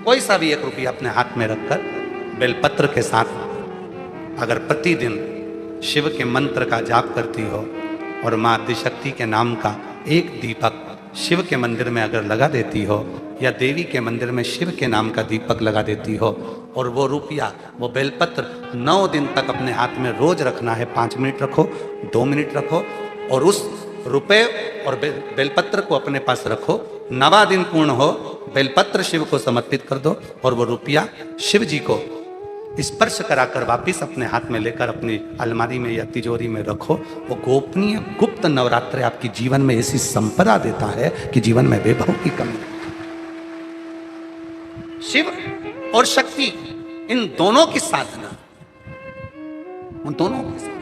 कोई सा भी 1 रुपया अपने हाथ में रखकर बेलपत्र के साथ अगर प्रतिदिन शिव के मंत्र का जाप करती हो और माँ आदिशक्ति के नाम का एक दीपक शिव के मंदिर में अगर लगा देती हो या देवी के मंदिर में शिव के नाम का दीपक लगा देती हो और वो रुपया वो बेलपत्र 9 दिन तक अपने हाथ में रोज रखना है। 5 मिनट रखो, 2 मिनट रखो और उस रुपए और बेलपत्र को अपने पास रखो। 9वां दिन पूर्ण हो, बेलपत्र शिव को समर्पित कर दो और वो रुपया शिव जी को स्पर्श कराकर वापिस अपने हाथ में लेकर अपनी अलमारी में या तिजोरी में रखो। वो गोपनीय गुप्त नवरात्र आपकी जीवन में ऐसी संपदा देता है कि जीवन में वैभव की कमी। शिव और शक्ति इन दोनों की साधना, उन दोनों की साधना।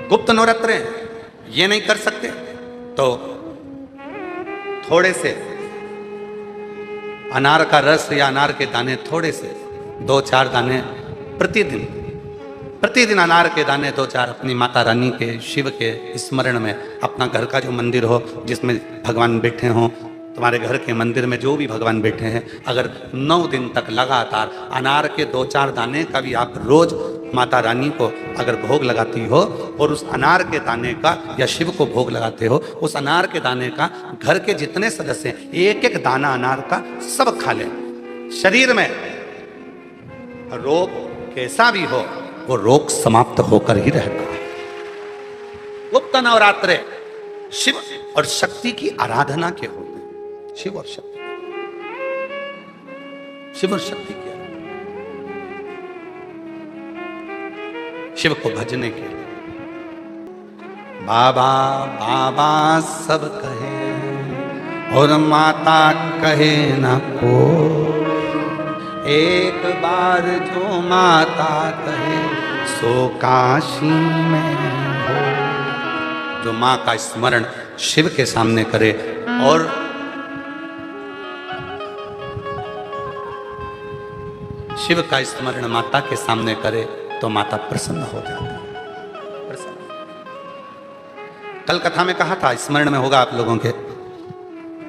गुप्त नवरात्र ये नहीं कर सकते तो थोड़े से अनार का रस या अनार के दाने, थोड़े से 2-4 दाने प्रतिदिन अनार के दाने 2-4 अपनी माता रानी के शिव के स्मरण में, अपना घर का जो मंदिर हो जिसमें भगवान बैठे हों, तुम्हारे घर के मंदिर में जो भी भगवान बैठे हैं, अगर 9 दिन तक लगातार अनार के 2-4 दाने का भी आप रोज माता रानी को अगर भोग लगाती हो और उस अनार के दाने का या शिव को भोग लगाते हो, उस अनार के दाने का घर के जितने सदस्य हैं 1-1 दाना अनार का सब खा लें। शरीर में रोग कैसा भी हो वो रोग समाप्त होकर ही रहता है। गुप्त नवरात्र शिव और शक्ति की आराधना के होते हैं। शिव और शक्ति, शिव और शक्ति क्या, शिव को भजने के लिए बाबा बाबा सब कहे और माता कहे ना को, एक बार जो माता कहे सो काशी में हो। जो माँ का स्मरण शिव के सामने करे और शिव का स्मरण माता के सामने करे तो माता प्रसन्न हो जाती है। प्रसन्न। कल कथा में कहा था, स्मरण में होगा आप लोगों के,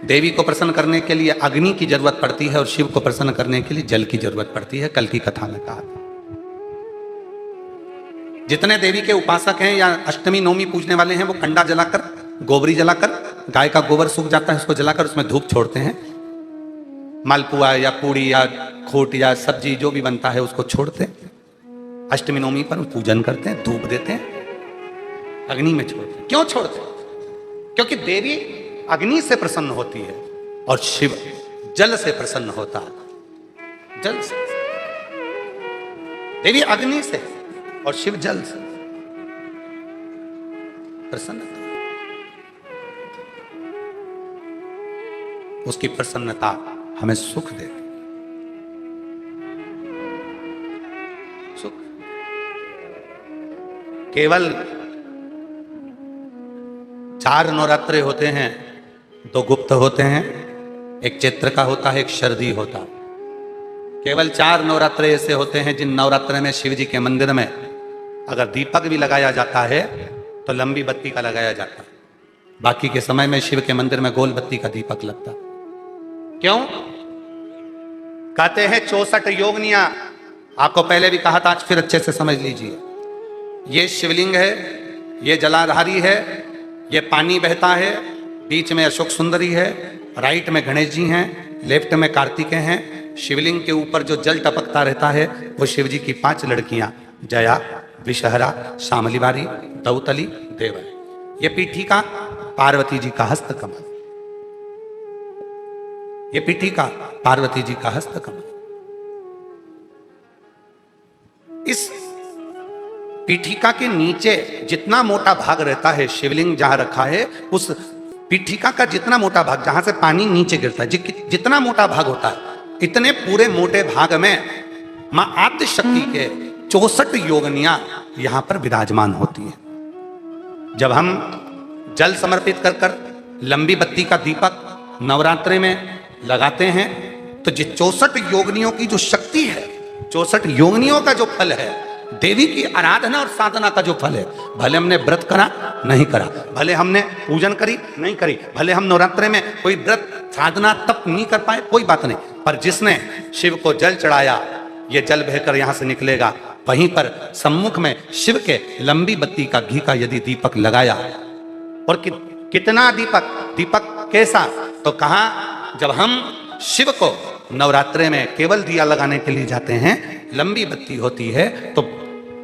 देवी को प्रसन्न करने के लिए अग्नि की जरूरत पड़ती है और शिव को प्रसन्न करने के लिए जल की जरूरत पड़ती है। कल की कथा में कहा था। जितने देवी के उपासक हैं या अष्टमी नवमी पूजने वाले हैं वो कंडा जलाकर, गोबरी जलाकर, गाय का गोबर सूख जाता है उसको जलाकर उसमें धूप छोड़ते हैं। मालपुआ या पूड़ी या खोट या सब्जी जो भी बनता है उसको छोड़ते हैं। अष्टमी नवमी पर पूजन करते हैं, धूप देते हैं, अग्नि में छोड़ते हैं। क्यों छोड़ते हैं? क्योंकि देवी अग्नि से प्रसन्न होती है और शिव जल से प्रसन्न होता है। जल से, देवी अग्नि से और शिव जल से प्रसन्नता। उसकी प्रसन्नता हमें सुख देती, सुख। केवल 4 नवरात्रे होते हैं, 2 गुप्त होते हैं, एक चैत्र का होता है, एक शरदी होता है। केवल 4 नवरात्रे ऐसे होते हैं जिन नवरात्रे में शिव जी के मंदिर में अगर दीपक भी लगाया जाता है तो लंबी बत्ती का लगाया जाता है। बाकी के समय में शिव के मंदिर में गोल बत्ती का दीपक लगता। क्यों? कहते हैं 64 योगनियां। आपको पहले भी कहा था, आज फिर अच्छे से समझ लीजिए। ये शिवलिंग है, ये जलाधारी है, ये पानी बहता है, बीच में अशोक सुंदरी है, राइट में गणेश जी हैं, लेफ्ट में कार्तिकेय हैं। शिवलिंग के ऊपर जो जल टपकता रहता है वो शिव जी की 5 लड़कियां, जया, विषहरा, शामलीवारी, दौतली, देवर। ये पीठिका पार्वती जी का हस्त कमल, ये पीठिका पार्वती जी का हस्त कमल। इस पीठिका के नीचे जितना मोटा भाग रहता है, शिवलिंग जहां रखा है उस पीठिका का जितना मोटा भाग, जहां से पानी नीचे गिरता है, जितना मोटा भाग होता है, इतने पूरे मोटे भाग में मां आदिशक्ति के 64 योगनियां यहां पर विराजमान होती हैं। जब हम जल समर्पित कर कर लंबी बत्ती का दीपक नवरात्रि में लगाते हैं तो जिस 64 योगनियों की जो शक्ति है, 64 योगनियों का जो फल है देवी की आराधना और साधना का जो फल है, भले हमने व्रत करा नहीं करा, भले हमने पूजन करी नहीं करी, भले हम नवरात्रे में कोई व्रत साधना तप नहीं कर पाए, कोई बात नहीं, पर जिसने शिव को जल चढ़ाया, ये जल बहकर यहां से निकलेगा, वहीं पर सम्मुख में शिव के लंबी बत्ती का घी का यदि दीपक लगाया, और कितना दीपक, दीपक कैसा, तो कहा जब हम शिव को नवरात्रे में केवल दिया लगाने के लिए जाते हैं, लंबी बत्ती होती है, तो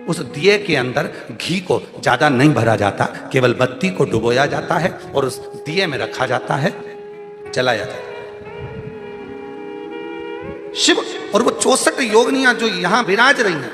उस दिए के अंदर घी को ज्यादा नहीं भरा जाता, केवल बत्ती को डुबोया जाता है और उस दिए में रखा जाता है, जलाया जाता है। शिव और वो 64 योगिनियां जो यहां विराज रही हैं,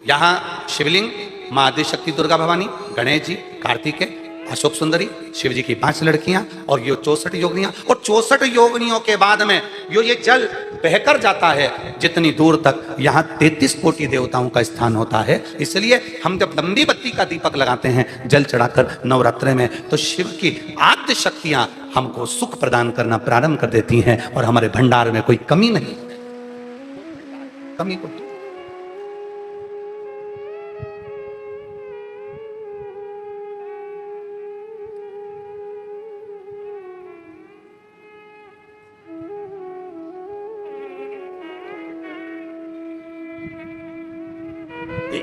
यहां शिवलिंग, मां आदिशक्ति दुर्गा भवानी, गणेश जी, कार्तिकेय, अशोक सुंदरी, शिव जी की 5 लड़कियां और ये 64 योगिनियां, और 64 योगिनियों के बाद में ये जल बहकर जाता है जितनी दूर तक, यहां 33 कोटि देवताओं का स्थान होता है। इसलिए हम जब लंबी बत्ती का दीपक लगाते हैं जल चढ़ाकर नवरात्रे में, तो शिव की आद्य शक्तियां हमको सुख प्रदान करना प्रारंभ कर देती हैं और हमारे भंडार में कोई कमी नहीं, कमी को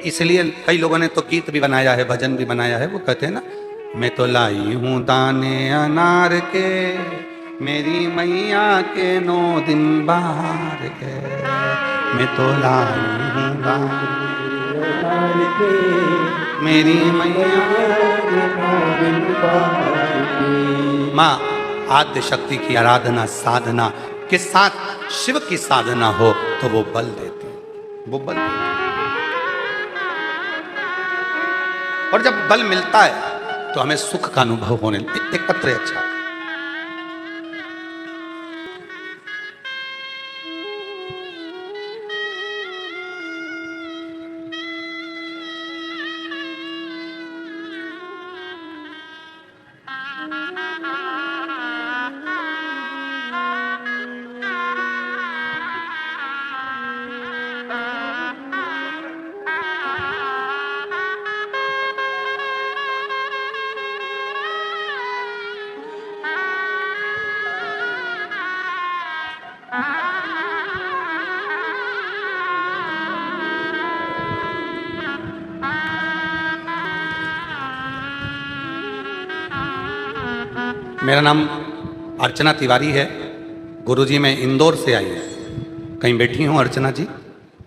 इसलिए कई लोगों ने तो गीत भी बनाया है, भजन भी बनाया है, वो कहते हैं ना, मैं तो लाई हूं दाने अनार के, मेरी मैया के 9 दिन बाहर के, मैं तो लाई हूं दाने अनार के, मेरी मैया के 9 दिन बाहर के। माँ आद्य शक्ति की आराधना साधना के साथ शिव की साधना हो तो वो बल देती है, वो बल देती है। और जब बल मिलता है तो हमें सुख का अनुभव होने लगता। एक पत्र अच्छा है, मेरा नाम अर्चना तिवारी है, गुरुजी मैं इंदौर से आई हूँ। कहीं बैठी हूँ अर्चना जी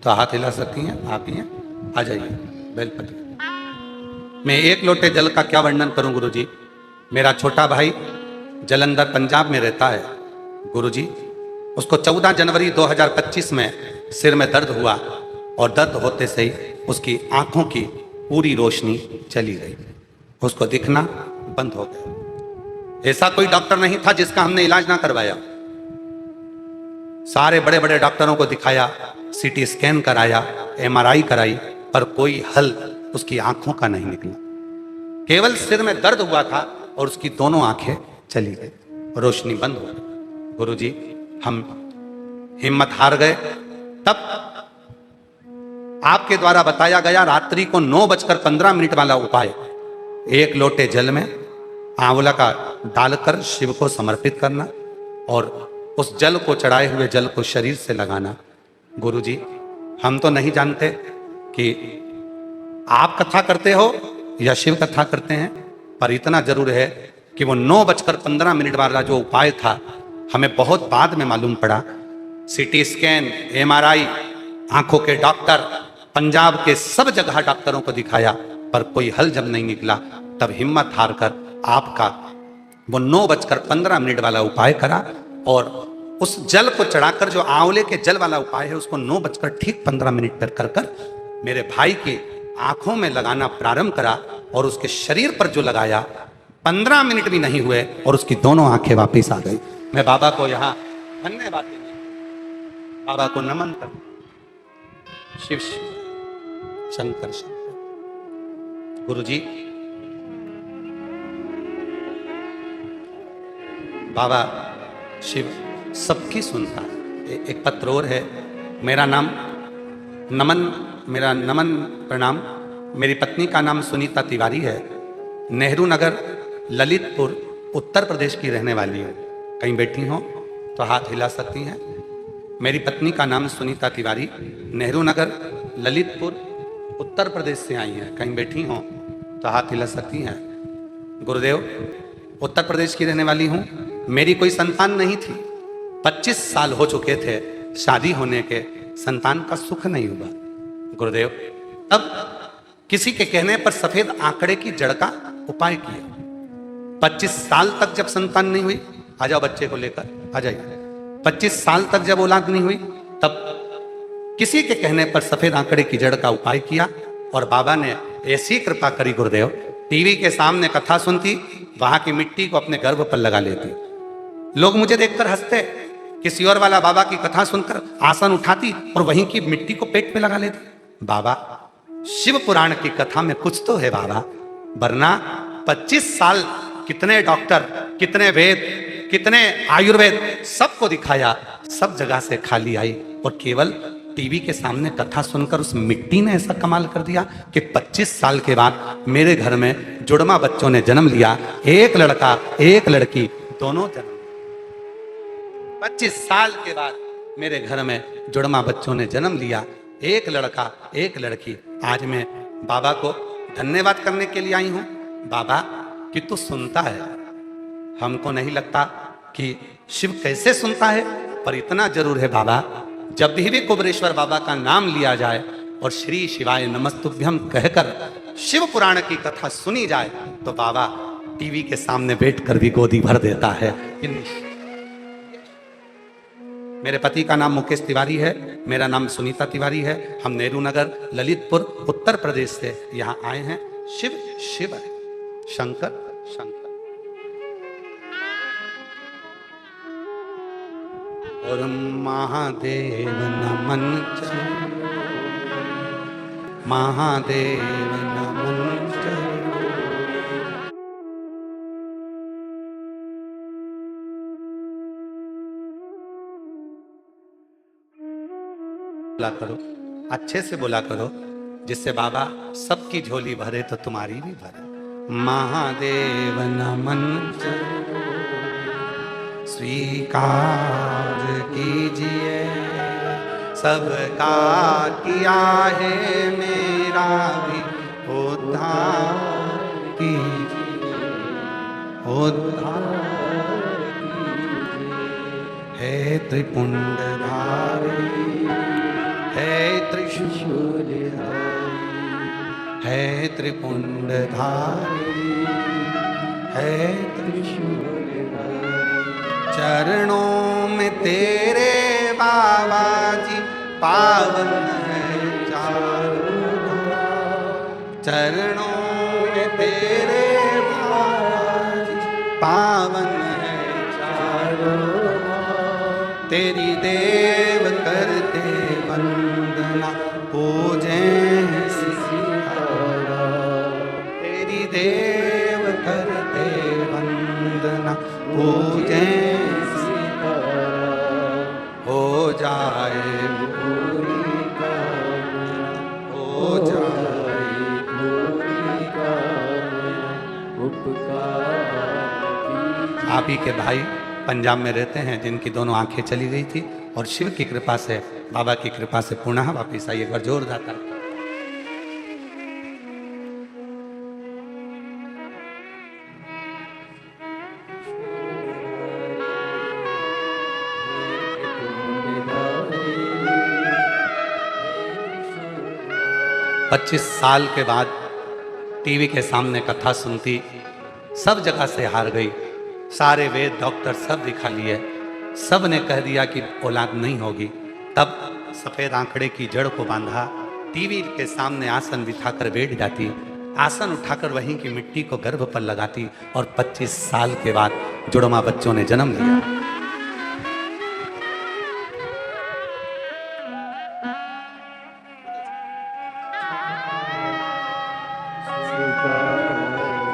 तो हाथ हिला सकती हैं, आप ही हैं, आ जाइए बेलपत्र। मैं 1 लोटे जल का क्या वर्णन करूँ गुरुजी। मेरा छोटा भाई जलंधर पंजाब में रहता है गुरुजी, उसको 14 जनवरी 2025 में सिर में दर्द हुआ और दर्द होते से ही उसकी आंखों की पूरी रोशनी चली गई, उसको दिखना बंद हो गया। ऐसा कोई डॉक्टर नहीं था जिसका हमने इलाज ना करवाया, सारे बड़े बड़े डॉक्टरों को दिखाया, सीटी स्कैन कराया, MRI कराई, पर कोई हल उसकी आंखों का नहीं निकला। केवल सिर में दर्द हुआ था और उसकी दोनों आंखें चली गई, रोशनी बंद हो गई। गुरुजी हम हिम्मत हार गए। तब आपके द्वारा बताया गया रात्रि को 9:15 वाला उपाय, 1 लोटे जल में आंवला का डालकर शिव को समर्पित करना और उस जल को, चढ़ाए हुए जल को शरीर से लगाना। गुरुजी हम तो नहीं जानते कि आप कथा करते हो या शिव कथा करते हैं, पर इतना जरूर है कि वो 9:15 वाला जो उपाय था हमें बहुत बाद में मालूम पड़ा। CT स्कैन, MRI, आंखों के डॉक्टर, पंजाब के सब जगह डॉक्टरों को दिखाया, पर कोई हल जब नहीं निकला, तब हिम्मत हार कर आपका वो 9:15 वाला उपाय करा और उस जल को चढ़ाकर, जो आंवले के जल वाला उपाय है, उसको 9:15 पर कर मेरे भाई की आंखों में लगाना प्रारंभ करा और उसके शरीर पर जो लगाया 15 मिनट भी नहीं हुए और उसकी दोनों आंखें वापस आ गई। मैं बाबा को यहाँ धन्यवाद देंगे, बाबा को नमन कर। शिव शंकर शंकर। गुरुजी बाबा शिव सबकी सुनता है। एक पत्र और है, मेरा नाम नमन, मेरा नमन प्रणाम। मेरी पत्नी का नाम सुनीता तिवारी है। नेहरू नगर ललितपुर उत्तर प्रदेश की रहने वाली हूँ। कहीं बैठी हो तो हाथ हिला सकती हैं। मेरी पत्नी का नाम सुनीता तिवारी, नेहरू नगर ललितपुर उत्तर प्रदेश से आई हैं। कहीं बैठी हो तो हाथ हिला सकती हैं। गुरुदेव, उत्तर प्रदेश की रहने वाली हूँ। मेरी कोई संतान नहीं थी। 25 साल हो चुके थे शादी होने के, संतान का सुख नहीं हुआ। गुरुदेव, तब किसी के कहने पर सफेद आंकड़े की जड़ का उपाय किया। 25 साल तक जब संतान नहीं हुई, आ जाओ बच्चे को लेकर आ जाइए। 25 साल तक जब औलाद नहीं हुई, तब किसी के कहने पर सफेद आंकड़े की जड़ का उपाय किया और बाबा ने ऐसी कृपा करी। गुरुदेव, टीवी के सामने कथा सुनती, वहां की मिट्टी को अपने गर्भ पर लगा लेती। लोग मुझे देखकर हंसते। किसी और वाला बाबा की कथा सुनकर आसन उठाती और वहीं की मिट्टी को पेट पे लगा लेती। बाबा, शिव पुराण की कथा में कुछ तो है बाबा, वरना 25 साल कितने डॉक्टर, कितने वेद, कितने आयुर्वेद, सबको दिखाया, सब जगह से खाली आई और केवल टीवी के सामने कथा सुनकर उस मिट्टी ने ऐसा कमाल कर दिया कि 25 साल के बाद मेरे घर में जुड़वा बच्चों ने जन्म लिया। एक लड़का एक लड़की, दोनों जन्म। 25 साल के बाद मेरे घर में जुड़वा बच्चों ने जन्म लिया, एक लड़का एक लड़की। आज मैं बाबा को धन्यवाद करने के लिए आई हूं। बाबा कि तू सुनता है। हमको नहीं लगता कि शिव कैसे सुनता है, पर इतना जरूर है बाबा, जब भी कुबरेश्वर बाबा का नाम लिया जाए और श्री शिवाय नमस्तुभ्यम कहकर शिव पुराण की कथा सुनी जाए तो बाबा टीवी के सामने बैठकर भी गोदी भर देता है। मेरे पति का नाम मुकेश तिवारी है, मेरा नाम सुनीता तिवारी है। हम नेहरू नगर ललितपुर उत्तर प्रदेश से यहाँ आए हैं। शिव शिव है, शंकर शंकर। और महादेव नमन चलो, महादेव नमन चलो। बोला करो, अच्छे से बोला करो, जिससे बाबा सबकी झोली भरे तो तुम्हारी भी भरे। महादेव नमन चलो, स्वीकार कीजिए सबका किया है, मेरा भी उद्धार कीजिए, उद्धार कीजिए। है त्रिपुंडधारी, है त्रिशूलधारी, है त्रिपुंडधारी, है त्रिशूलधारी। चरणों में तेरे बाबा जी पावन है चारों धाम। चरणों में तेरे बाबा जी पावन है चारों धाम। तेरी देव करते वंदना, पूजे सितारा। तेरी देव करते वंदना, पूजे हो जाए पूरी कामना, हो जाए पूरी कामना, उपकार। आप ही के भाई पंजाब में रहते हैं, जिनकी दोनों आंखें चली गई थी और शिव की कृपा से, बाबा की कृपा से पुनः वापिस आई। एक बार जोरदार ताली। 25 साल के बाद टीवी के सामने कथा सुनती, सब जगह से हार गई। सारे वेद डॉक्टर सब दिखा लिए, सब ने कह दिया कि औलाद नहीं होगी। तब सफेद आंकड़े की जड़ को बांधा, टीवी के सामने आसन बिठाकर बैठ जाती, आसन उठाकर वहीं की मिट्टी को गर्भ पर लगाती और 25 साल के बाद जुड़वा बच्चों ने जन्म लिया।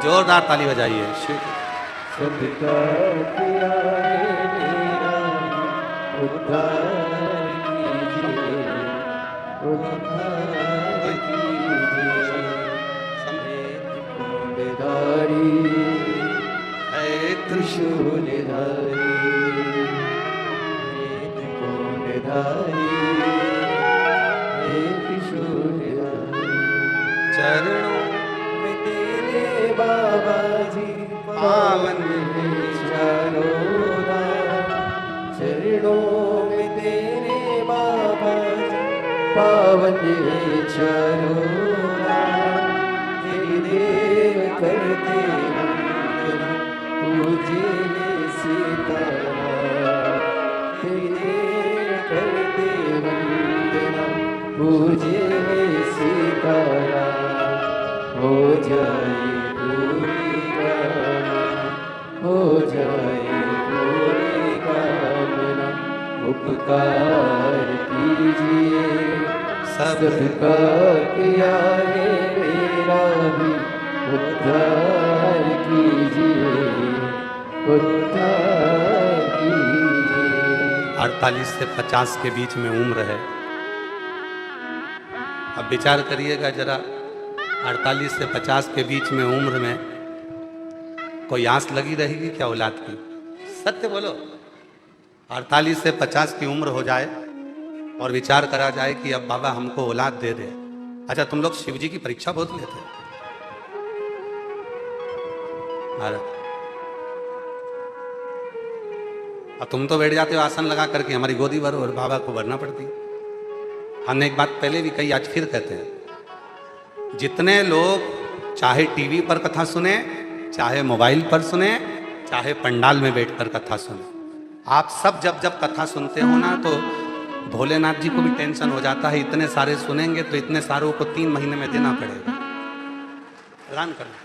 जोरदार ताली बजाइए। उद्धार कीजिए। त्रिशूलधारी है त्रिशूलधारी त्रिशूलधारी त्रिशूलधारी चरणों में तेरे बाबा जी पावन चारों धाम। चरणों में तेरे बाबा जी पावन चारों धाम। तेरी देव करते वंदना पूजे सीताराम। तेरी देव करते वंदना पूजे सीताराम। हो जाए पूरी कामना, हो जाए पूरी कामना। उपकार कीजिए सबका किया है मेरा भी उद्धार कीजिए। उद्धार कीजिए। 48 से 50 के बीच में उम्र है। अब विचार करिएगा जरा, 48 से 50 के बीच में उम्र में कोई आस लगी रहेगी क्या औलाद की? सत्य बोलो। 48 से 50 की उम्र हो जाए और विचार करा जाए कि अब बाबा हमको औलाद दे दे। अच्छा, तुम लोग शिव जी की परीक्षा बहुत लेते हैं भारत। और तुम तो बैठ जाते हो आसन लगा करके, हमारी गोदी भरो और बाबा को भरना पड़ती। हमने एक बात पहले भी कही, आज फिर कहते हैं, जितने लोग चाहे टीवी पर कथा सुने, चाहे मोबाइल पर सुने, चाहे पंडाल में बैठकर कथा सुने, आप सब जब जब कथा सुनते हो ना तो भोलेनाथ जी को भी टेंशन हो जाता है। इतने सारे सुनेंगे तो इतने सारों को 3 महीने में देना पड़ेगा, ऐलान करना।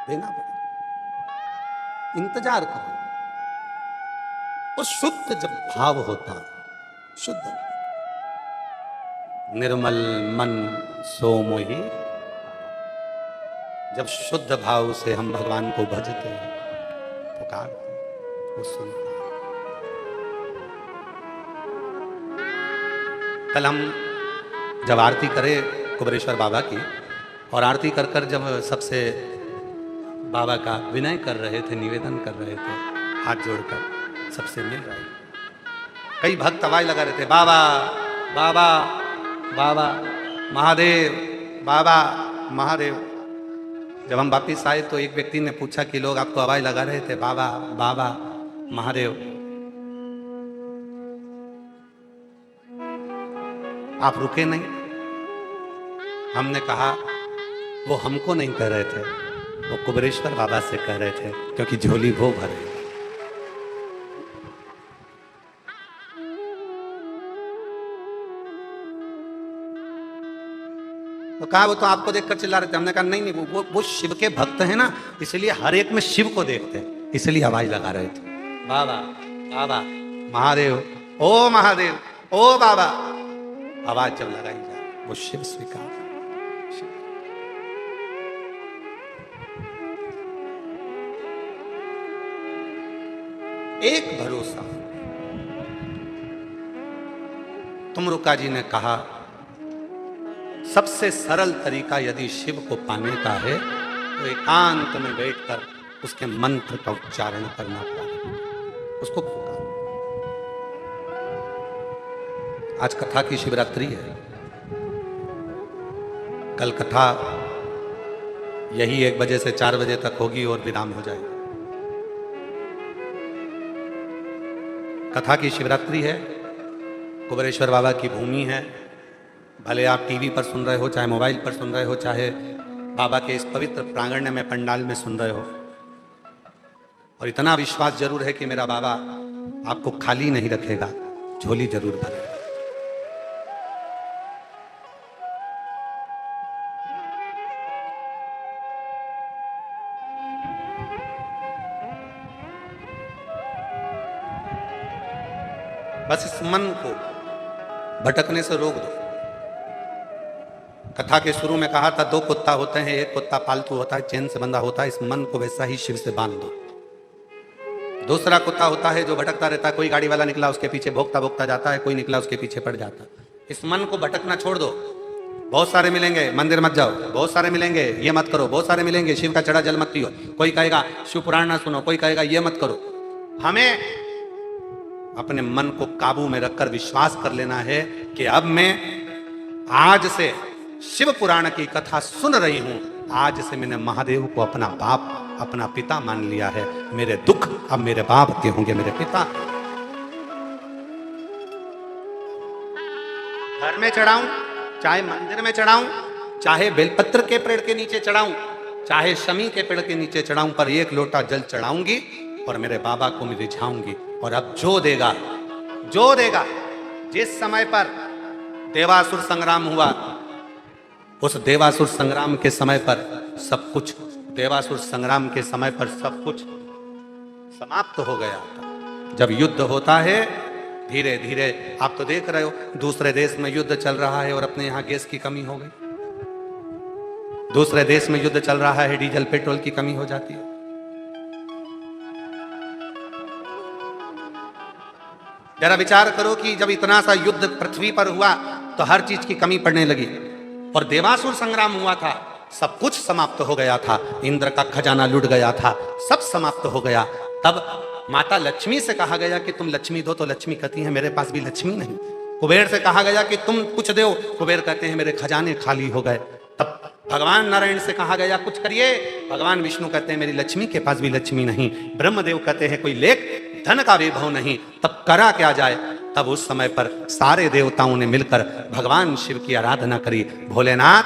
देना पड़ेगा, इंतजार करो। और शुद्ध जब भाव होता, शुद्ध निर्मल मन सो मोहि, जब शुद्ध भाव से हम भगवान को भजते हैं, पुकारते हैं, वो सुनता है। कल हम जब आरती करे कुबेरेश्वर बाबा की, और आरती कर कर जब सबसे बाबा का विनय कर रहे थे, निवेदन कर रहे थे, हाथ जोड़कर सबसे मिल रहे थे, कई भक्त आवाज लगा रहे थे, बाबा बाबा बाबा महादेव, बाबा महादेव। जब हम वापिस आए तो एक व्यक्ति ने पूछा कि लोग आपको आवाज लगा रहे थे, बाबा बाबा महादेव, आप रुके नहीं? हमने कहा वो हमको नहीं कह रहे थे, वो कुबेरेश्वर बाबा से कह रहे थे, क्योंकि झोली वो भरे। तो कहा वो तो आपको देखकर चिल्ला रहे थे। हमने कहा नहीं नहीं, वो शिव के भक्त हैं ना, इसलिए हर एक में शिव को देखते हैं, इसलिए आवाज लगा रहे थे, बाबा बाबा महादेव, ओ महादेव, ओ बाबा। आवाज जब लगाई जाए वो शिव स्वीकार। एक भरोसा। तुमरुका जी ने कहा सबसे सरल तरीका यदि शिव को पाने का है तो एकांत में बैठकर उसके मंत्र का उच्चारण करना पड़ेगा, उसको पुकार। आज कथा की शिवरात्रि है, कल कथा यही 1 बजे से 4 बजे तक होगी और विराम हो जाएगी। कथा की शिवरात्रि है, कुबेरेश्वर बाबा की भूमि है। भले आप टीवी पर सुन रहे हो, चाहे मोबाइल पर सुन रहे हो, चाहे बाबा के इस पवित्र प्रांगण में पंडाल में सुन रहे हो, और इतना विश्वास जरूर है कि मेरा बाबा आपको खाली नहीं रखेगा, झोली जरूर भरेगा। बस इस मन को भटकने से रोक दो। कथा के शुरू में कहा था 2 कुत्ता होते हैं, एक कुत्ता पालतू होता है, चैन से बंधा होता है। इस मन को वैसा ही शिव से बांध दो। दूसरा कुत्ता होता है जो भटकता रहता है, कोई गाड़ी वाला निकला उसके पीछे भोंकता भोंकता जाता है, कोई निकला उसके पीछे पड़ जाता है। इस मन को भटकना छोड़ दो। बहुत सारे मिलेंगे, मंदिर मत जाओ, बहुत सारे मिलेंगे, ये मत करो, बहुत सारे मिलेंगे, शिव का चढ़ा जल मत पियो, कोई कहेगा शिव पुराण ना सुनो, कोई कहेगा ये मत करो। हमें अपने मन को काबू में रखकर विश्वास कर लेना है कि अब मैं आज से शिव पुराण की कथा सुन रही हूं, आज से मैंने महादेव को अपना बाप, अपना पिता मान लिया है। मेरे दुख अब मेरे बाप के होंगे, मेरे पिता। घर में चढ़ाऊं, चाहे मंदिर में चढ़ाऊं, चाहे बेलपत्र के पेड़ के नीचे चढ़ाऊं, चाहे शमी के पेड़ के नीचे चढ़ाऊं, पर एक लोटा जल चढ़ाऊंगी और मेरे बाबा को मैं रिझाऊंगी। और अब जो देगा, जो देगा, जिस समय पर देवासुर संग्राम हुआ, उस देवासुर संग्राम के समय पर सब कुछ, देवासुर संग्राम के समय पर सब कुछ समाप्त हो गया था। जब युद्ध होता है धीरे धीरे, आप तो देख रहे हो दूसरे देश में युद्ध चल रहा है और अपने यहां गैस की कमी हो गई, दूसरे देश में युद्ध चल रहा है, डीजल पेट्रोल की कमी हो जाती है। जरा विचार करो कि जब इतना सा युद्ध पृथ्वी पर हुआ तो हर चीज की कमी पड़ने लगी, और देवासुर संग्राम हुआ था, सब कुछ समाप्त हो गया था, इंद्र का खजाना लूट गया था, सब समाप्त हो गया। तब माता लक्ष्मी से कहा गया कि तुम लक्ष्मी दो, तो लक्ष्मी कहती है मेरे पास भी लक्ष्मी नहीं। कुबेर से कहा गया कि तुम कुछ दो, कुबेर कहते हैं मेरे खजाने खाली हो गए। तब भगवान नारायण से कहा गया कुछ करिए, भगवान विष्णु कहते हैं मेरी लक्ष्मी के पास भी लक्ष्मी नहीं। ब्रह्मदेव कहते हैं कोई लेख धन का वैभव नहीं। तब करा क्या जाए? तब उस समय पर सारे देवताओं ने मिलकर भगवान शिव की आराधना करी। भोलेनाथ,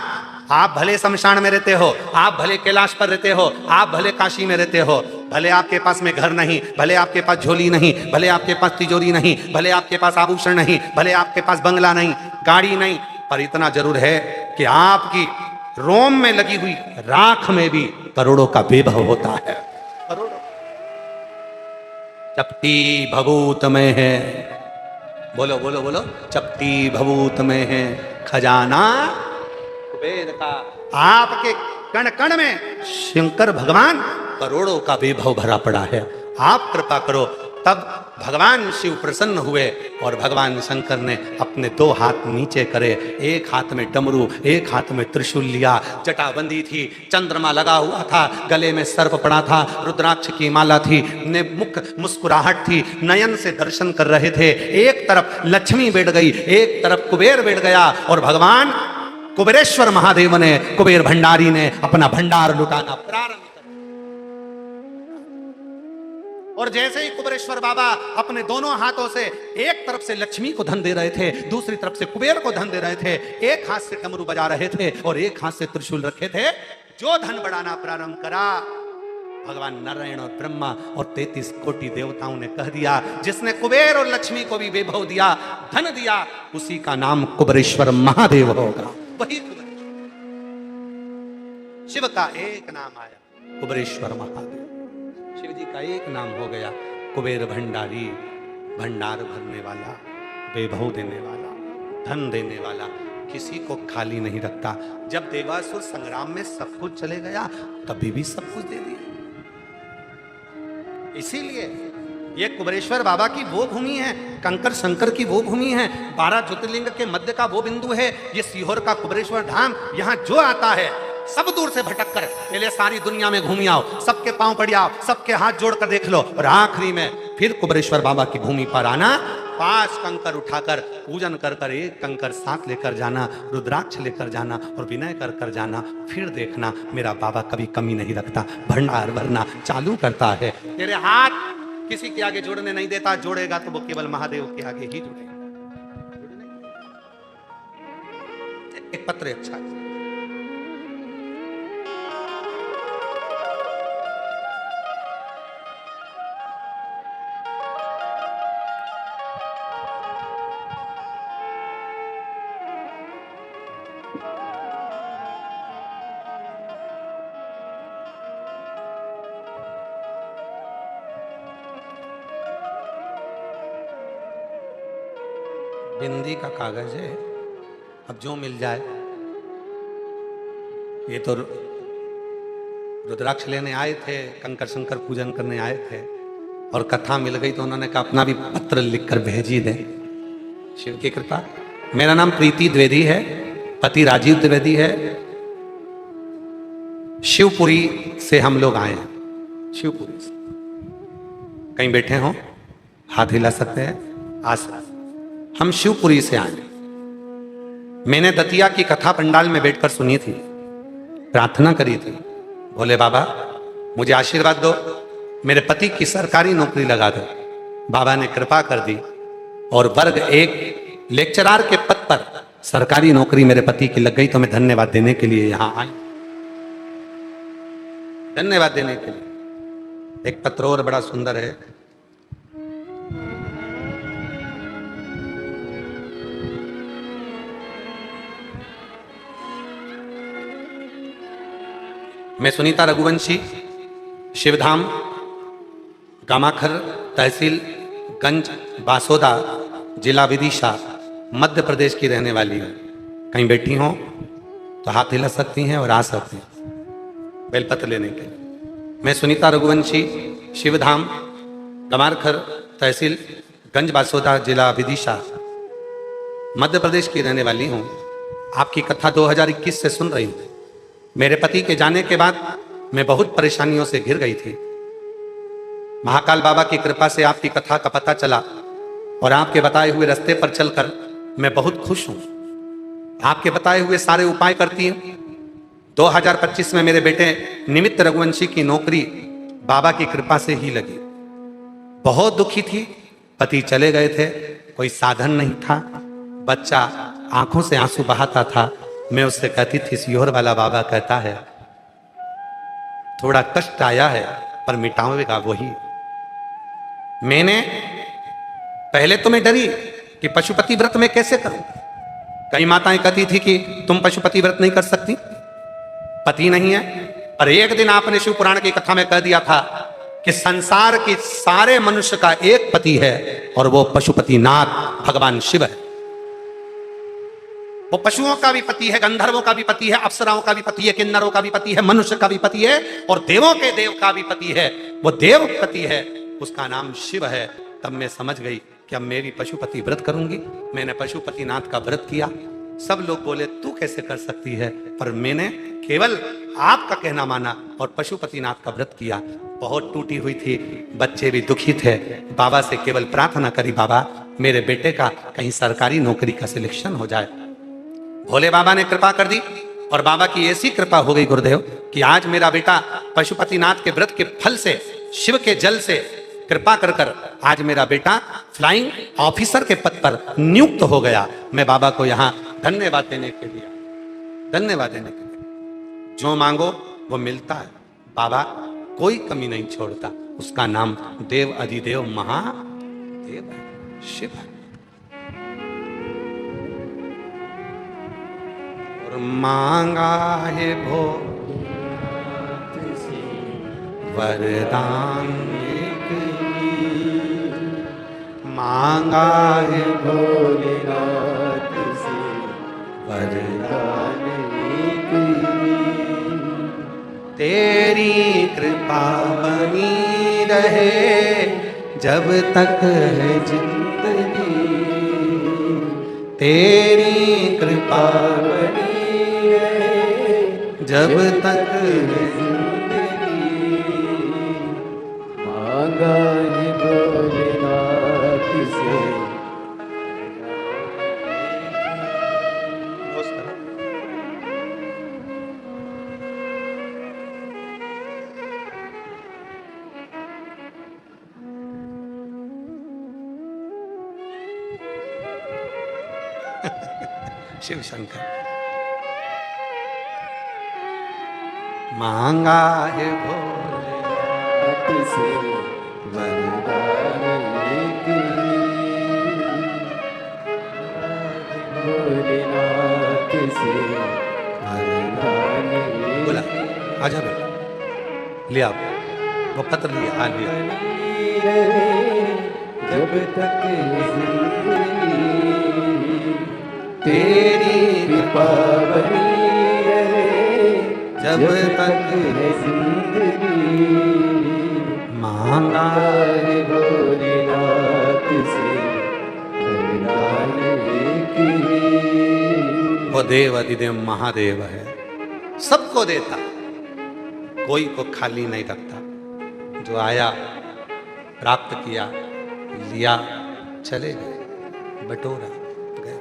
आप भले शमशान में रहते हो, आप भले कैलाश पर रहते हो, आप भले काशी में रहते हो, भले आपके पास में घर नहीं, भले आपके पास झोली नहीं, भले आपके पास तिजोरी नहीं, भले आपके पास आभूषण नहीं, भले आपके पास बंगला नहीं, गाड़ी नहीं, पर इतना जरूर है कि आपकी रोम में लगी हुई राख में भी करोड़ों का वैभव होता है। करोड़ों चपटी भभूत में है, बोलो बोलो बोलो, चपटी भभूत में है खजाना कुबेर का। आपके कण कण में शंकर भगवान करोड़ों का वैभव भरा पड़ा है। आप कृपा करो। तब भगवान शिव प्रसन्न हुए और भगवान शंकर ने अपने दो हाथ नीचे करे, एक हाथ में डमरू, एक हाथ में त्रिशूल लिया, जटाबंदी थी, चंद्रमा लगा हुआ था, गले में सर्प पड़ा था, रुद्राक्ष की माला थी, ने मुख मुस्कुराहट थी, नयन से दर्शन कर रहे थे। एक तरफ लक्ष्मी बैठ गई, एक तरफ कुबेर बैठ गया, और भगवान कुबेरेश्वर महादेव ने, कुबेर भंडारी ने अपना भंडार लुटाना प्रारंभ। और जैसे ही कुबेरेश्वर बाबा अपने दोनों हाथों से एक तरफ से लक्ष्मी को धन दे रहे थे, दूसरी तरफ से कुबेर को धन दे रहे थे, एक हाथ से डमरू बजा रहे थे और एक हाथ से त्रिशूल रखे थे, जो धन बढ़ाना प्रारंभ करा, भगवान नारायण और ब्रह्मा और 33 कोटि देवताओं ने कह दिया, जिसने कुबेर और लक्ष्मी को भी वैभव दिया, धन दिया, उसी का नाम कुबेरेश्वर महादेव होगा। वही शिव का एक नाम आया, कुबेरेश्वर महादेव। शिव जी का एक नाम हो गया, कुबेर भंडारी, भंडार भरने वाला, वैभव देने वाला, धन देने वाला, किसी को खाली नहीं रखता। जब देवासुर संग्राम में सब कुछ चले गया, तभी भी सब कुछ दे दिया। इसीलिए ये कुबेरेश्वर बाबा की वो भूमि है, कंकर शंकर की वो भूमि है, 12 ज्योतिर्लिंग के मध्य का वो बिंदु है, ये सीहोर का कुबेरेश्वर धाम। यहाँ जो आता है सब दूर से भटक कर पहले सारी दुनिया में घूम आओ, सबके पांव पड़ आओ, सबके हाथ जोड़कर देख लो, और आखिरी में फिर कुबेरेश्वर बाबा की भूमि पर आना, 5 कंकर उठाकर पूजन कर कर, एक कंकर साथ लेकर जाना, रुद्राक्ष लेकर जाना और विनय कर कर जाना। फिर देखना मेरा बाबा कभी कमी नहीं रखता, भंडार भरना चालू करता है। तेरे हाथ किसी के आगे जोड़ने नहीं देता, जोड़ेगा तो वो केवल महादेव के आगे ही जुड़ेगा। एक पत्र अच्छा है। बिंदी का कागज है, अब जो मिल जाए। ये तो रुद्राक्ष लेने आए थे, कंकर शंकर पूजन करने आए थे, और कथा मिल गई तो उन्होंने कहा अपना भी पत्र लिखकर भेज ही दें। शिव की कृपा। मेरा नाम प्रीति द्विवेदी है, पति राजीव द्विवेदी है। शिवपुरी से हम लोग आए हैं, शिवपुरी से। कहीं बैठे हो, हाथ हिला सकते हैं, आ सकते। हम शिवपुरी से आए। मैंने दतिया की कथा पंडाल में बैठकर सुनी थी, प्रार्थना करी थी, भोले बाबा मुझे आशीर्वाद दो, मेरे पति की सरकारी नौकरी लगा दो। बाबा ने कृपा कर दी और वर्ग 1 लेक्चरार के पद पर सरकारी नौकरी मेरे पति की लग गई। तो मैं धन्यवाद देने के लिए यहां आई, धन्यवाद देने के लिए। एक पत्र और बड़ा सुंदर है। मैं सुनीता रघुवंशी, शिवधाम गामाखर, तहसील गंज बासोदा, जिला विदिशा, मध्य प्रदेश की रहने वाली हूँ। कहीं बैठी हो तो हाथ हिला सकती हैं और आ सकती हैं बेलपत्र लेने के लिए। मैं सुनीता रघुवंशी, शिवधाम गमारखर, तहसील गंज बासोदा, जिला विदिशा, मध्य प्रदेश की रहने वाली हूँ। आपकी कथा 2021 से सुन रही हूँ। मेरे पति के जाने के बाद मैं बहुत परेशानियों से घिर गई थी। महाकाल बाबा की कृपा से आपकी कथा का पता चला और आपके बताए हुए रास्ते पर चलकर मैं बहुत खुश हूं। आपके बताए हुए सारे उपाय करती हूं। 2025 में मेरे बेटे निमित्त रघुवंशी की नौकरी बाबा की कृपा से ही लगी। बहुत दुखी थी, पति चले गए थे, कोई साधन नहीं था, बच्चा आंखों से आंसू बहाता था। मैं उससे कहती थी सियोर वाला बाबा कहता है थोड़ा कष्ट आया है पर मिटावेगा वही। मैंने पहले तो मैं डरी कि पशुपति व्रत में कैसे करूं। कई माताएं कहती थी कि तुम पशुपति व्रत नहीं कर सकती, पति नहीं है। पर एक दिन आपने शिव पुराण की कथा में कह दिया था कि संसार के सारे मनुष्य का एक पति है और वो पशुपतिनाथ भगवान शिव है। वो पशुओं का भी पति है, गंधर्वों का भी पति है, अप्सराओं का भी पति है, किन्नरों का भी पति है, मनुष्य का भी पति है और देवों के देव का भी पति है। वो देव पति है, उसका नाम शिव है। तब मैं समझ गई कि अब मैं भी पशुपति व्रत करूंगी। मैंने पशुपतिनाथ का व्रत किया। सब लोग बोले तू कैसे कर सकती है, पर मैंने केवल आपका कहना माना और पशुपतिनाथ का व्रत किया। बहुत टूटी हुई थी, बच्चे भी दुखी थे। बाबा से केवल प्रार्थना करी, बाबा मेरे बेटे का कहीं सरकारी नौकरी का सिलेक्शन हो जाए। भोले बाबा ने कृपा कर दी और बाबा की ऐसी कृपा हो गई गुरुदेव कि आज मेरा बेटा पशुपतिनाथ के व्रत के फल से, शिव के जल से कृपा कर कर आज मेरा बेटा फ्लाइंग ऑफिसर के पद पर नियुक्त हो गया। मैं बाबा को यहाँ धन्यवाद देने के लिए, धन्यवाद देने के लिए। जो मांगो वो मिलता है। बाबा कोई कमी नहीं छोड़ता। उसका नाम देव अधिदेव महादेव है, शिव है। और मांगा है भो वरदान, मांगा है भोलेनाथ से वरदान तेरी कृपा बनी रहे जब तक है जिंदगी, तेरी कृपा बनी रहे जब तक है जिंदगी। मांगा है भोलेनाथ से शिव शंकर। मांगा है भोलेनाथ से वरदान भोलेनाथ से वरदान बोला आजा बेटा लिया वो पत्र लिया, हाँ लिया। जब तक जिंदगी तेरी कृपा बनी रहे जब तक है जिंदगी। मां मांगा है भोलेनाथ से वरदान एक ही। वो देव अधिदेव महादेव है, सबको देता, कोई को खाली नहीं रखता। जो आया प्राप्त किया, लिया, चले गए, बटोरा गए।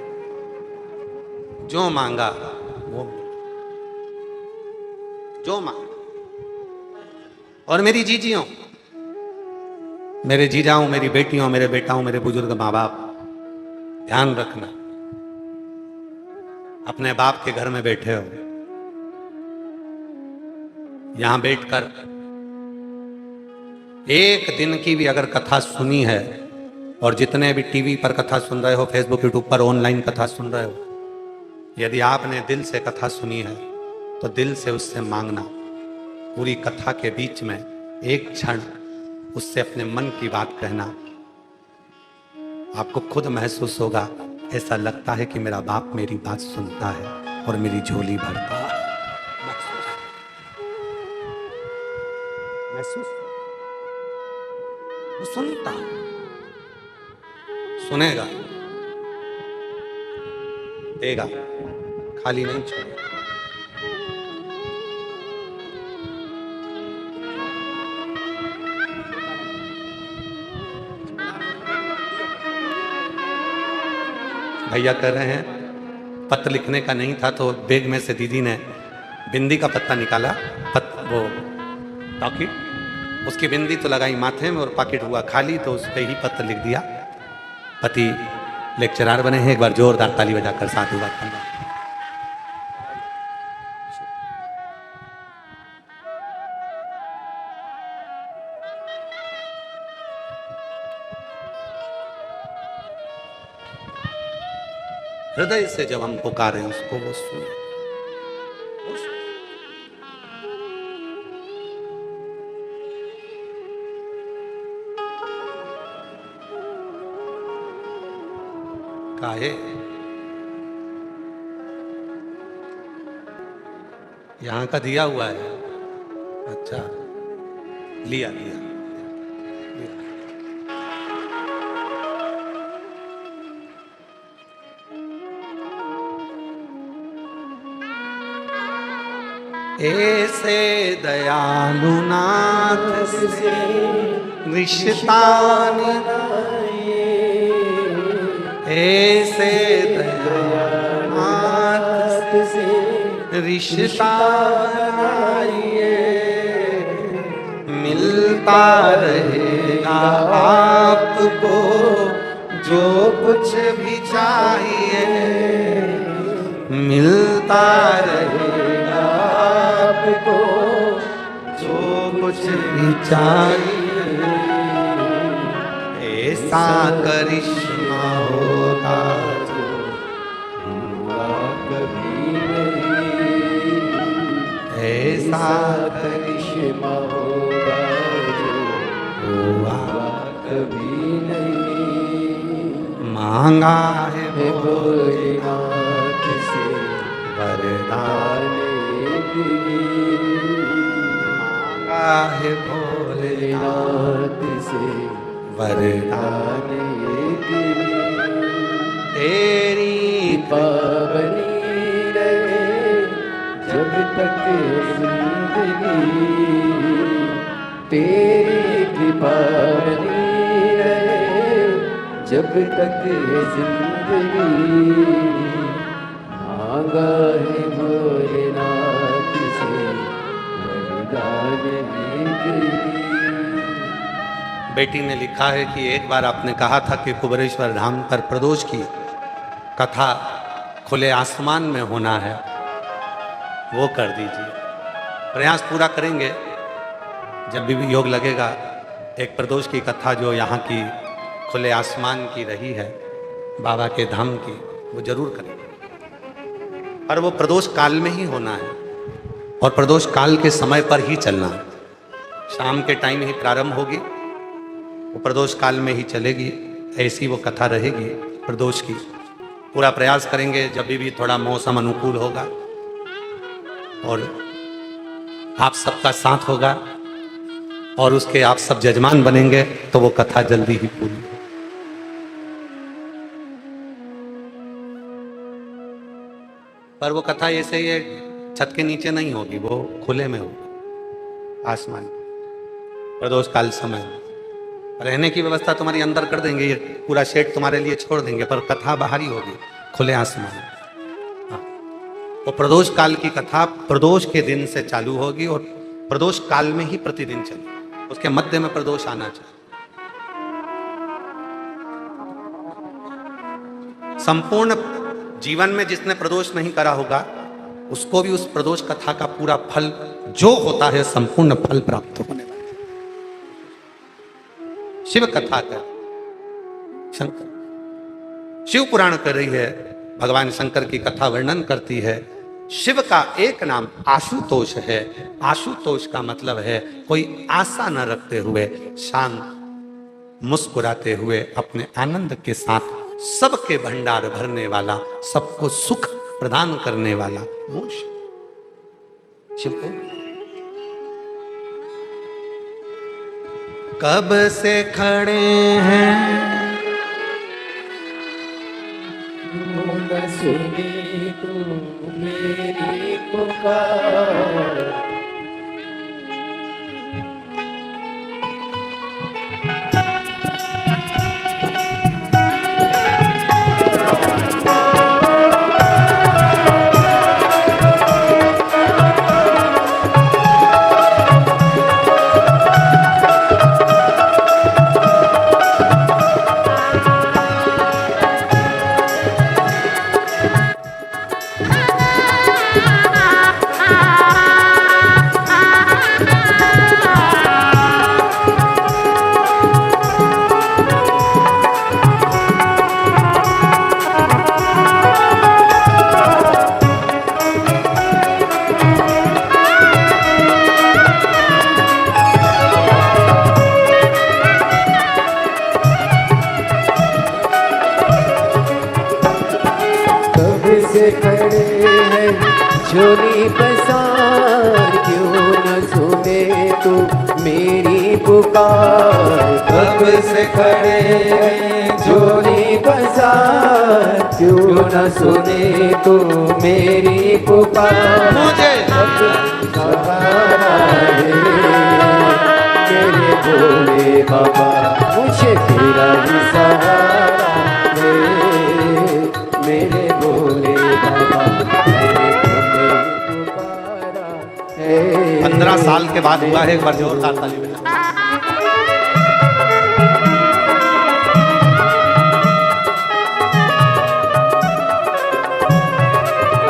जो मांगा वो मिला। जो मांगा। और मेरी जीजियों, मेरे जीजाओं, मेरी बेटियों, मेरे बेटाओं, मेरे बुजुर्ग माँ बाप, ध्यान रखना, अपने बाप के घर में बैठे हो, यहां बैठकर एक दिन की भी अगर कथा सुनी है, और जितने भी टीवी पर कथा सुन रहे हो, फेसबुक यूट्यूब पर ऑनलाइन कथा सुन रहे हो, यदि आपने दिल से कथा सुनी है तो दिल से उससे मांगना। पूरी कथा के बीच में एक क्षण उससे अपने मन की बात कहना। आपको खुद महसूस होगा, ऐसा लगता है कि मेरा बाप मेरी बात सुनता है और मेरी झोली भरता है। महसूस वो सुनता, सुनेगा, देगा, खाली नहीं छोड़ेगा। भैया कह रहे हैं पत्र लिखने का नहीं था, तो बैग में से दीदी ने बिंदी का पत्ता निकाला, वो पॉकेट, उसकी बिंदी तो लगाई माथे में और पॉकेट हुआ खाली, तो उस पर ही पत्र लिख दिया। पति लेक्चरर बने हैं, एक बार जोरदार ताली बजाकर साधुवाद करना। हृदय से जब हम पुकारें उसको, वो सुने। काहे यहां का दिया हुआ है? अच्छा, लिया लिया, लिया। ऐसे दयालु नाथ से रिश्ता निभाइए, ऐसे दयालु नाथ से रिश्ता बनाइए, मिलता रहेगा आपको जो कुछ भी चाहिए, मिलता रहेगा आपको जो कुछ भी चाहिए। ऐसा करिश्मा होगा जो हुआ कभी नहीं, ऐसा करिश्मा होगा जो हुआ कभी नहीं। मांगा है भोलेनाथ से वरदान एक ही, मांगा है भोलेनाथ से वरदान एक ही। तेरी पावनी रहे जब तक जिंदगी, तेरी कृपा बनी रहे जब तक जिंदगी। मांगा है भोलेनाथ से वरदान एक ही। बेटी ने लिखा है कि एक बार आपने कहा था कि कुबेरेश्वर धाम पर प्रदोष की कथा खुले आसमान में होना है, वो कर दीजिए। प्रयास पूरा करेंगे, जब भी योग लगेगा एक प्रदोष की कथा जो यहाँ की खुले आसमान की रही है, बाबा के धाम की, वो जरूर करेंगे। पर वो प्रदोष काल में ही होना है और प्रदोष काल के समय पर ही चलना है। शाम के टाइम ही प्रारंभ होगी, वो प्रदोष काल में ही चलेगी, ऐसी वो कथा रहेगी प्रदोष की। पूरा प्रयास करेंगे जब भी थोड़ा मौसम अनुकूल होगा और आप सबका साथ होगा और उसके आप सब जजमान बनेंगे तो वो कथा जल्दी ही पूरी। पर वो कथा ऐसे ही छत के नीचे नहीं होगी, वो खुले में होगी, आसमान, प्रदोष काल समय। रहने की व्यवस्था तुम्हारी अंदर कर देंगे, ये पूरा शेड तुम्हारे लिए छोड़ देंगे, पर कथा बाहर ही होगी, खुले आसमान। वो प्रदोष काल की कथा प्रदोष के दिन से चालू होगी और प्रदोष काल में ही प्रतिदिन चलेगी, उसके मध्य में प्रदोष आना चाहिए। संपूर्ण जीवन में जिसने प्रदोष नहीं करा होगा उसको भी उस प्रदोष कथा का पूरा फल जो होता है संपूर्ण फल प्राप्त होने वाला। शिव कथा कर शंकर, शिव पुराण कर रही है, भगवान शंकर की कथा वर्णन करती है। शिव का एक नाम आशुतोष है। आशुतोष का मतलब है कोई आशा न रखते हुए, शांत मुस्कुराते हुए, अपने आनंद के साथ सबके भंडार भरने वाला, सबको सुख प्रदान करने वाला वो शिव को। कब से खड़े हैं न सुनी तू मेरी पुकार, खड़े हैं झोली पसार, क्यों न सुने तू मेरी पुकार। कब से खड़े हैं झोली पसार, क्यों न सुने तू मेरी पुकार। मुझे सहारा है मेरे भोले बाबा, मुझे तेरा ही सहारा है मेरे भोले बाबा, मेरे भोले पुकारा है। 15 साल के बाद हुआ है, एक बार जोरदार ताली बजाओ।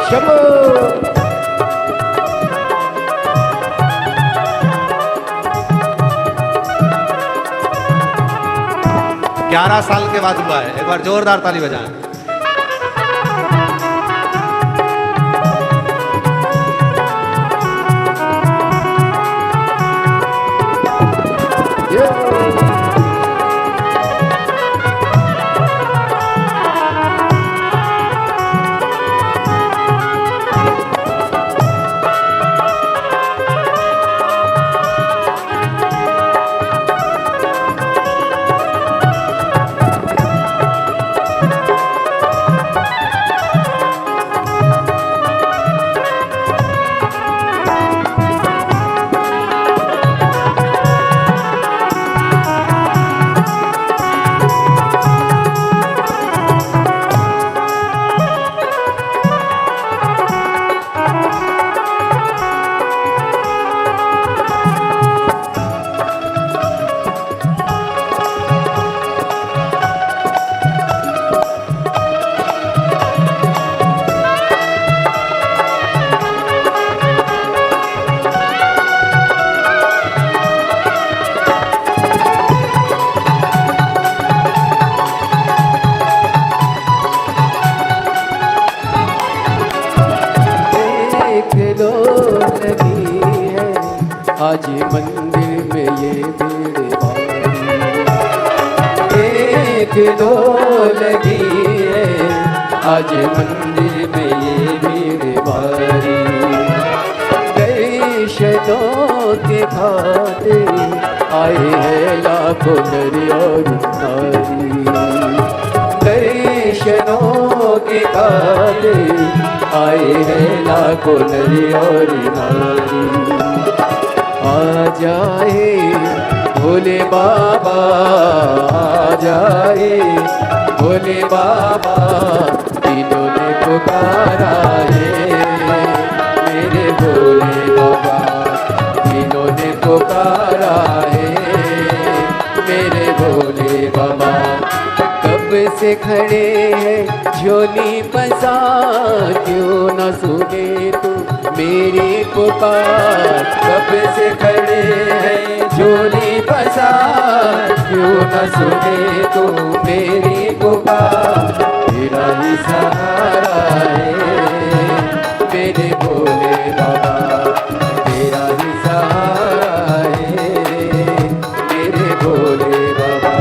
शंभो 11 साल के बाद हुआ है, एक बार जोरदार ताली बजाएं। आज मंदिर में ये भीड़ भारी, एक दो लगी है आज मंदिर में ये भीड़ भारी। दर्शनों के खातिर आए हैं लाखों नर और नारी। दर्शनों के खातिर आए हैं लाखों नर और नारी। आ जाए भोले बाबा, आ जाए भोले बाबा, तीनों ने पुकारा है मेरे भोले बाबा, तीनों ने पुकारा है मेरे भोले बाबा। कब से खड़े हैं झोली पसा, क्यों न सुने तू मेरी पुकार। कब से खड़े हैं झोली पसा, क्यों न सुने तू मेरी पुकार। तेरा ही सहारा है मेरे भोले बाबा, तेरा ही सहारा है मेरे भोले बाबा।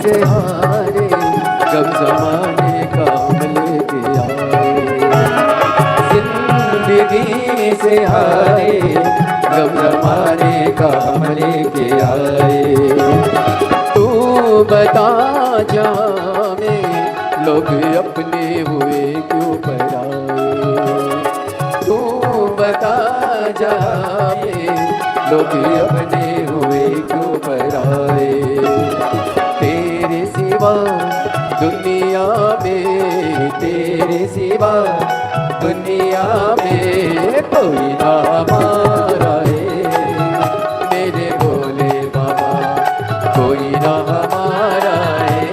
से हारे कब जमाने का लेके आए। जिंदगी से हारे कब जमाने का लेके आए। तू बता जा में लोग अपने हुए क्यों पराए। तू बता जा में लोग अपने हुए क्यों पराए। तेरे सिवा दुनिया में, तेरे सिवा दुनिया में कोई ना हमारा है मेरे भोले बाबा, कोई ना हमारा है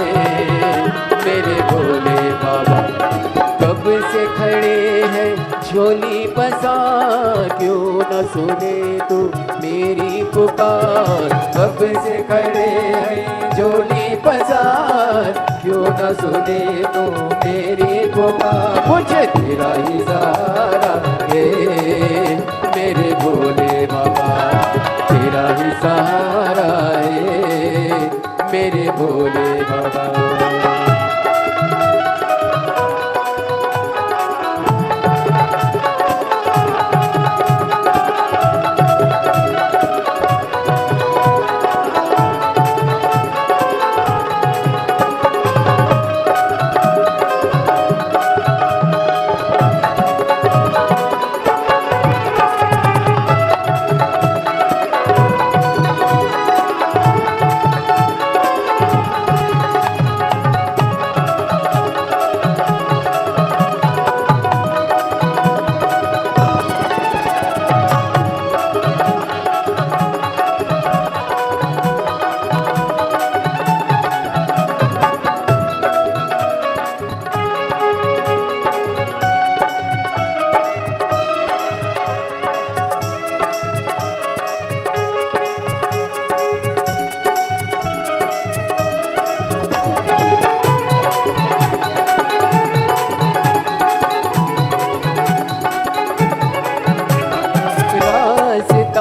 मेरे भोले बाबा। कब से खड़े हैं झोली पसा, क्यों न सुने तू मेरी पुकार। कब से खड़े हैं झोली पसार, क्यों न सुने तू मेरी पुकार। मुझे तेरा ही सहारा है मेरे भोले बाबा, तेरा ही सहारा है मेरे भोले बाबा।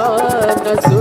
न